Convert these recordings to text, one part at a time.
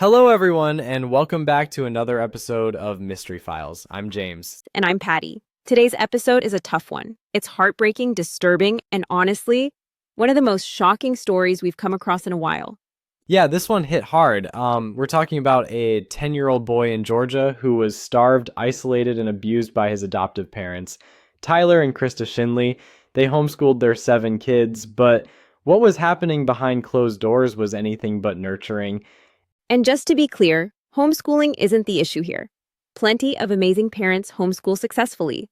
Hello, everyone, and welcome back to another episode of Mystery Files. I'm James. And I'm Patty. Today's episode is a tough one. It's heartbreaking, disturbing, and honestly, one of the most shocking stories we've come across in a while. Yeah, this one hit hard. We're talking about a 10-year-old boy in Georgia who was starved, isolated, and abused by his adoptive parents. Tyler and Krista Schindley, they homeschooled their 7 kids, but what was happening behind closed doors was anything but nurturing. And just to be clear, homeschooling isn't the issue here. Plenty of amazing parents homeschool successfully.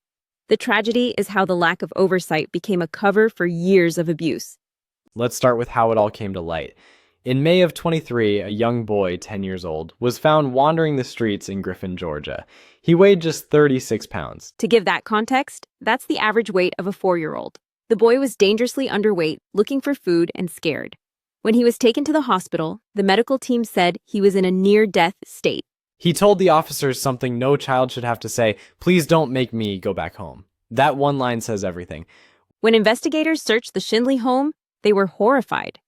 The tragedy is how the lack of oversight became a cover for years of abuse. Let's start with how it all came to light. In May of 23, a young boy, 10 years old, was found wandering the streets in Griffin, Georgia. He weighed just 36 pounds. To give that context, that's the average weight of a 4-year-old. The boy was dangerously underweight, looking for food, and scared. When he was taken to the hospital, the medical team said he was in a near-death state. He told the officers something no child should have to say: "Please don't make me go back home." That one line says everything. When investigators searched the Schindley home, they were horrified.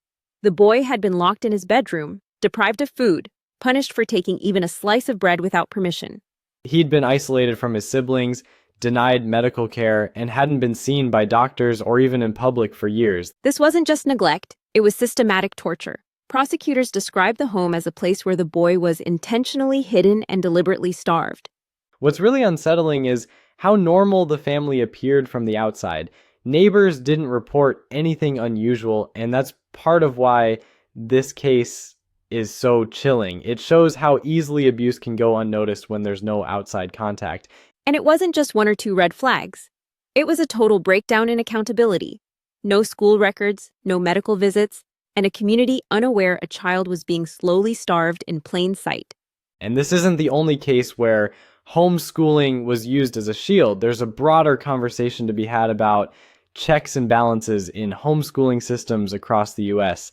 The boy had been locked in his bedroom, deprived of food, punished for taking even a slice of bread without permission. He'd been isolated from his siblings, denied medical care, and hadn't been seen by doctors or even in public for years. This wasn't just neglect, it was systematic torture. Prosecutors described the home as a place where the boy was intentionally hidden and deliberately starved. What's really unsettling is how normal the family appeared from the outside. Neighbors didn't report anything unusual, and that's part of why this case is so chilling. It shows how easily abuse can go unnoticed when there's no outside contact. And it wasn't just 1 or 2 red flags. It was a total breakdown in accountability. No school records, no medical visits, and a community unaware a child was being slowly starved in plain sight. And this isn't the only case where homeschooling was used as a shield. There's a broader conversation to be had about checks and balances in homeschooling systems across the U.S.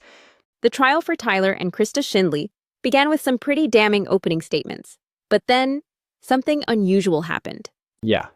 The trial for Tyler and Krista Schindley began with some pretty damning opening statements. But then, something unusual happened. Yeah.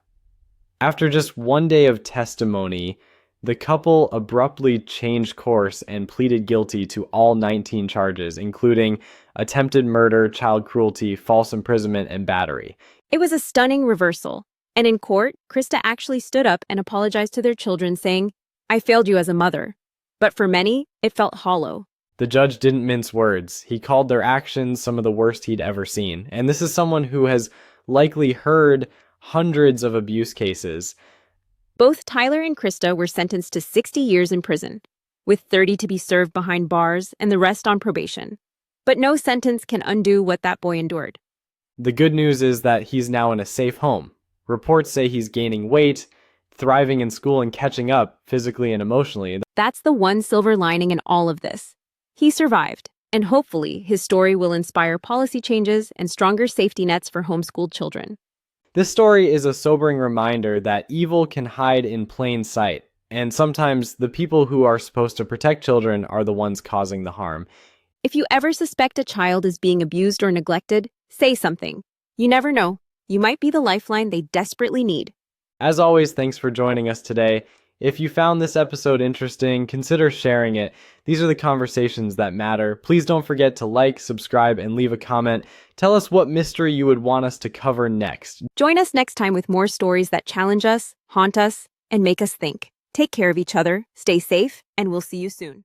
After just one day of testimony, the couple abruptly changed course and pleaded guilty to all 19 charges, including attempted murder, child cruelty, false imprisonment, and battery. It was a stunning reversal. And in court, Krista actually stood up and apologized to their children, saying, "I failed you as a mother." But for many, it felt hollow. The judge didn't mince words. He called their actions some of the worst he'd ever seen. And this is someone who has likely heard hundreds of abuse cases. Both Tyler and Krista were sentenced to 60 years in prison, with 30 to be served behind bars and the rest on probation. But no sentence can undo what that boy endured. The good news is that he's now in a safe home. Reports say he's gaining weight, thriving in school, and catching up physically and emotionally. That's the one silver lining in all of this. He survived, and hopefully his story will inspire policy changes and stronger safety nets for homeschooled children. This story is a sobering reminder that evil can hide in plain sight, and sometimes the people who are supposed to protect children are the ones causing the harm. If you ever suspect a child is being abused or neglected, say something. You never know. You might be the lifeline they desperately need. As always, thanks for joining us today. If you found this episode interesting, consider sharing it. These are the conversations that matter. Please don't forget to like, subscribe, and leave a comment. Tell us what mystery you would want us to cover next. Join us next time with more stories that challenge us, haunt us, and make us think. Take care of each other, stay safe, and we'll see you soon.